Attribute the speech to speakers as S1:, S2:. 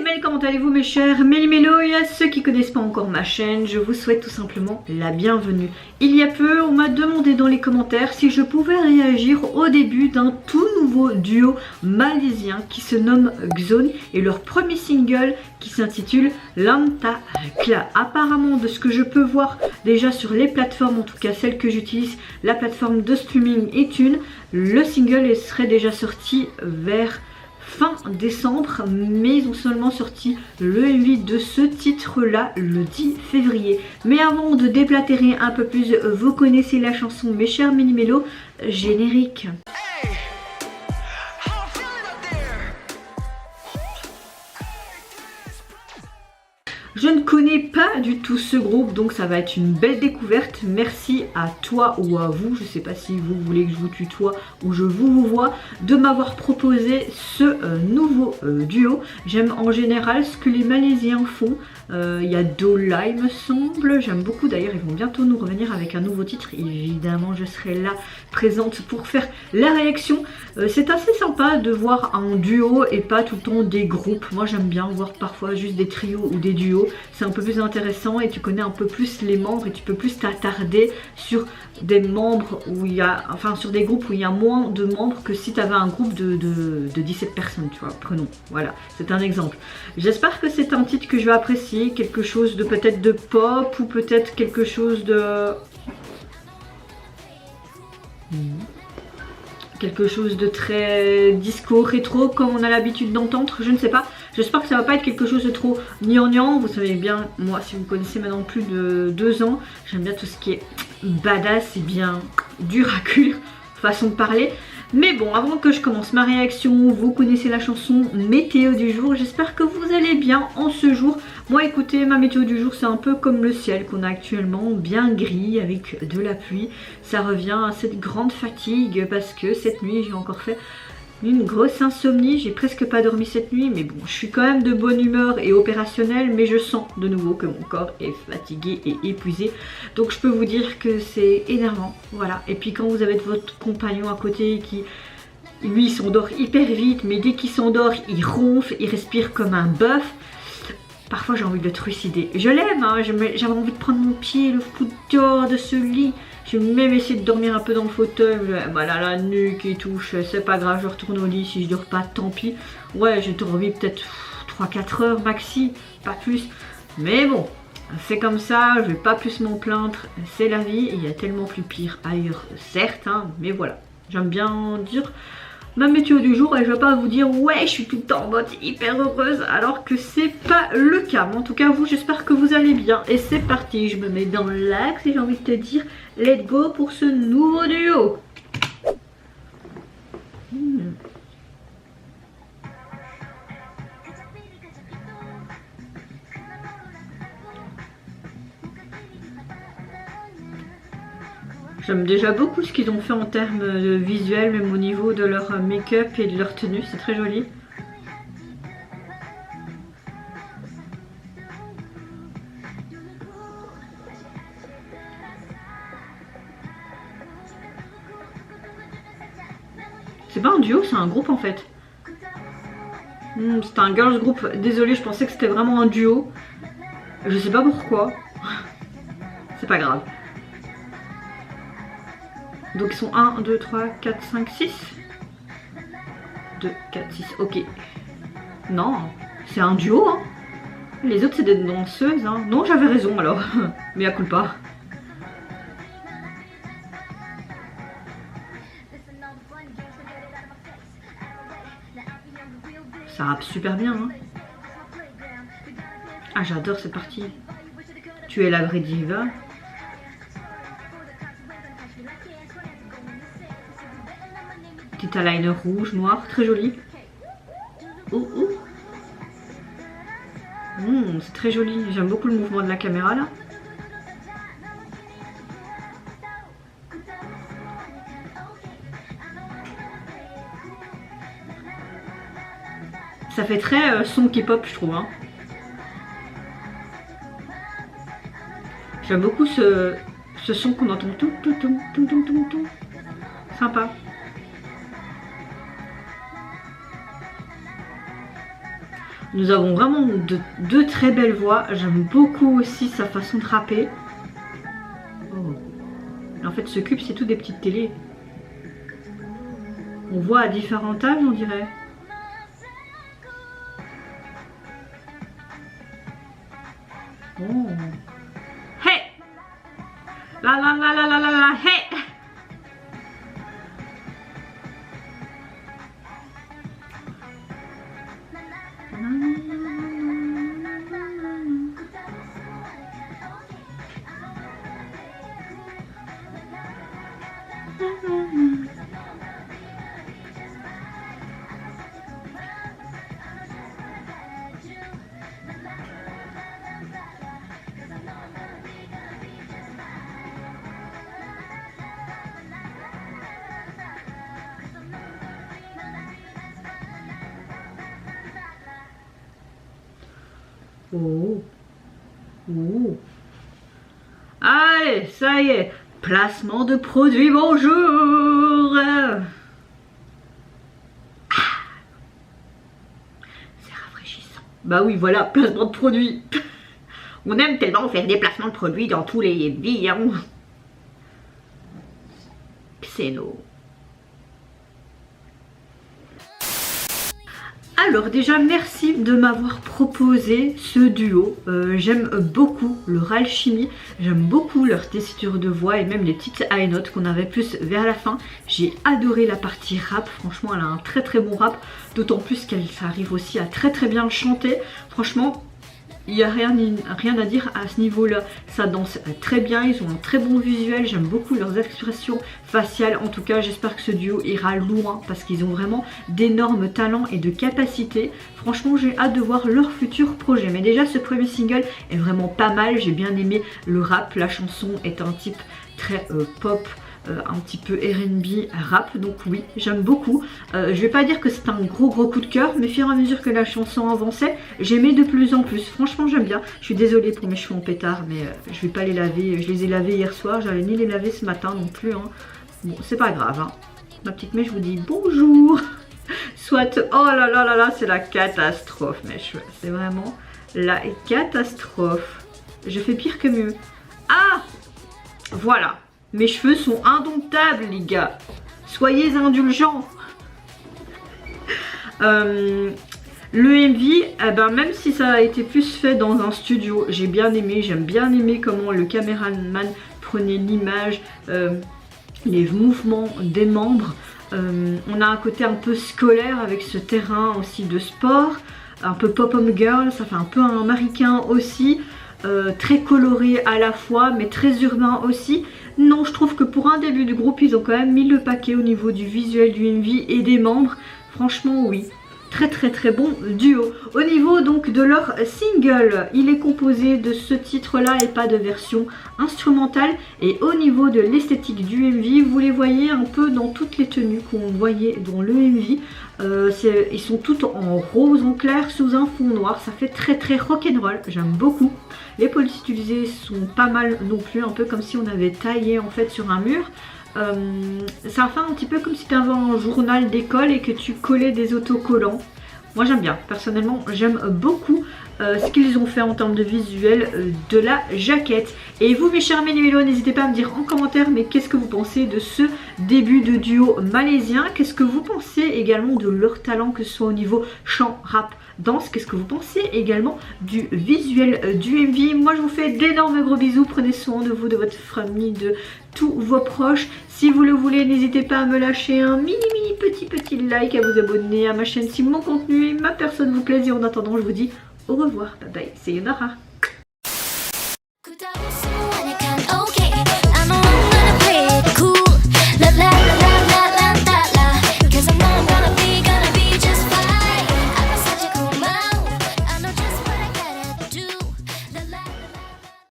S1: Méli, comment allez-vous mes chers Méli-Mélo? Et à ceux qui connaissent pas encore ma chaîne, je vous souhaite tout simplement la bienvenue. Il y a peu, on m'a demandé dans les commentaires si je pouvais réagir au début d'un tout nouveau duo malaisien qui se nomme Xone et leur premier single qui s'intitule Lantakla. Apparemment, de ce que je peux voir déjà sur les plateformes, en tout cas celle que j'utilise, la plateforme de streaming ITunes, le single serait déjà sorti vers fin décembre, mais ils ont seulement sorti le MV de ce titre là le 10 février. Mais avant de déblatérer un peu plus, vous connaissez la chanson mes chers Méli-Mélo, générique. Je ne connais pas du tout ce groupe, donc ça va être une belle découverte. Merci à toi ou à vous, je ne sais pas si vous voulez que je vous tutoie ou je vous vois, de m'avoir proposé ce nouveau duo. J'aime en général ce que les Malaisiens font. Il y a Dola il me semble, j'aime beaucoup d'ailleurs, ils vont bientôt nous revenir avec un nouveau titre. Évidemment je serai là présente pour faire la réaction. C'est assez sympa de voir un duo et pas tout le temps des groupes. Moi j'aime bien voir parfois juste des trios ou des duos. C'est un peu plus intéressant et tu connais un peu plus les membres et tu peux plus t'attarder sur des membres où il y a, enfin sur des groupes où il y a moins de membres que si tu avais un groupe de 17 personnes, tu vois, prenons, voilà, c'est un exemple. J'espère que c'est un titre que je vais apprécier, quelque chose de peut-être de pop ou peut-être quelque chose de... quelque chose de très disco, rétro, comme on a l'habitude d'entendre, je ne sais pas. J'espère que ça va pas être quelque chose de trop gnangnan. Vous savez bien, moi, si vous connaissez maintenant plus de 2 ans, j'aime bien tout ce qui est badass et bien dur à cuire, façon de parler. Mais bon, avant que je commence ma réaction, vous connaissez la chanson météo du jour. J'espère que vous allez bien en ce jour. Moi écoutez, ma météo du jour c'est un peu comme le ciel qu'on a actuellement, bien gris avec de la pluie. Ça revient à cette grande fatigue parce que cette nuit j'ai encore fait une grosse insomnie. J'ai presque pas dormi cette nuit, mais bon, je suis quand même de bonne humeur et opérationnelle, mais je sens de nouveau que mon corps est fatigué et épuisé. Donc je peux vous dire que c'est énervant, voilà. Et puis quand vous avez votre compagnon à côté qui... lui il s'endort hyper vite, mais dès qu'il s'endort il ronfle, il respire comme un bœuf. Parfois j'ai envie de le trucider. Je l'aime, hein, j'avais envie de prendre mon pied, le foutre dehors de ce lit. J'ai même essayé de dormir un peu dans le fauteuil. Voilà, la nuque et tout, c'est pas grave, je retourne au lit. Si je dors pas, tant pis. Ouais, j'ai dormi peut-être 3-4 heures maxi, pas plus. Mais bon, c'est comme ça, je vais pas plus m'en plaindre. C'est la vie, il y a tellement plus pire ailleurs, certes, hein, mais voilà. J'aime bien dire... ma météo du jour et je vais pas vous dire ouais je suis tout le temps en mode hyper heureuse alors que c'est pas le cas. Mais en tout cas vous, j'espère que vous allez bien et c'est parti, je me mets dans l'axe et j'ai envie de te dire let's go pour ce nouveau duo. J'aime déjà beaucoup ce qu'ils ont fait en termes de visuel, même au niveau de leur make-up et de leur tenue, c'est très joli. C'est pas un duo, c'est un groupe en fait. C'est un girls group, désolée, je pensais que c'était vraiment un duo. Je sais pas pourquoi. C'est pas grave. Donc ils sont 1, 2, 3, 4, 5, 6. 2, 4, 6, ok. Non, c'est un duo, hein. Les autres c'est des danseuses, hein. Non, j'avais raison alors. Mais à coup pas. Ça rappe super bien, hein. Ah, j'adore cette partie. Tu es la vraie diva. Petit eyeliner rouge, noir, très joli. Oh, oh. C'est très joli. J'aime beaucoup le mouvement de la caméra là. Ça fait très son K-pop je trouve, hein. J'aime beaucoup ce son qu'on entend tout. Sympa. Nous avons vraiment deux très belles voix. J'aime beaucoup aussi sa façon de rapper. Oh. En fait, ce cube, c'est tout des petites télés. On voit à différents âges, on dirait. Oh. Hey! La la la la la la la, hey! Oh. Oh. Allez, ça y est. Placement de produit, bonjour. C'est rafraîchissant. Bah oui, voilà, placement de produit. On aime tellement faire des placements de produits dans tous les vies. Hein. Xeno. Alors déjà merci de m'avoir proposé ce duo, j'aime beaucoup leur alchimie, j'aime beaucoup leur tessiture de voix et même les petites high notes qu'on avait plus vers la fin. J'ai adoré la partie rap, franchement elle a un très très bon rap, d'autant plus qu'elle arrive aussi à très très bien chanter. Franchement il n'y a rien à dire à ce niveau-là, ça danse très bien, ils ont un très bon visuel, j'aime beaucoup leurs expressions faciales. En tout cas, j'espère que ce duo ira loin parce qu'ils ont vraiment d'énormes talents et de capacités. Franchement, j'ai hâte de voir leur futur projet. Mais déjà, ce premier single est vraiment pas mal, j'ai bien aimé le rap, la chanson est un type très pop, un petit peu R&B rap, donc oui j'aime beaucoup. Je vais pas dire que c'est un gros coup de cœur, mais au fur et à mesure que la chanson avançait j'aimais de plus en plus. Franchement j'aime bien. Je suis désolée pour mes cheveux en pétard, mais je vais pas les laver. Je les ai lavés hier soir, j'allais ni les laver ce matin non plus hein. Bon c'est pas grave hein. Ma petite mèche vous dit bonjour. Soit, oh là là là là, c'est la catastrophe mes cheveux, c'est vraiment la catastrophe. Je fais pire que mieux. Ah voilà. Mes cheveux sont indomptables les gars. Soyez indulgents. Le MV, eh ben, même si ça a été plus fait dans un studio, j'ai bien aimé. J'aime bien aimer comment le caméraman prenait l'image, les mouvements des membres. On a un côté un peu scolaire avec ce terrain aussi de sport. Un peu pop-up girl, ça fait un peu un américain aussi. Très coloré à la fois mais très urbain aussi. Non, je trouve que pour un début du groupe ils ont quand même mis le paquet au niveau du visuel du MV et des membres. Franchement oui, très bon duo. Au niveau donc de leur single, il est composé de ce titre là et pas de version instrumentale. Et au niveau de l'esthétique du MV, vous les voyez un peu dans toutes les tenues qu'on voyait dans le MV. Ils sont toutes en rose en clair sous un fond noir, ça fait très rock'n'roll, j'aime beaucoup. Les polices utilisées sont pas mal non plus, un peu comme si on avait taillé en fait sur un mur. Ça fait un petit peu comme si tu avais un journal d'école et que tu collais des autocollants. Moi j'aime bien, personnellement j'aime beaucoup ce qu'ils ont fait en termes de visuel de la jaquette. Et vous mes chers méli-mélos, n'hésitez pas à me dire en commentaire mais qu'est-ce que vous pensez de ce début de duo malaisien. Qu'est-ce que vous pensez également de leur talent, que ce soit au niveau chant, rap, danse. Qu'est-ce que vous pensez également du visuel du MV. Moi je vous fais d'énormes gros bisous, prenez soin de vous, de votre famille, de tous vos proches. Si vous le voulez, n'hésitez pas à me lâcher un mini petit like, à vous abonner à ma chaîne si mon contenu et ma personne vous plaisent. Et en attendant je vous dis au revoir, bye bye, c'est Yonara.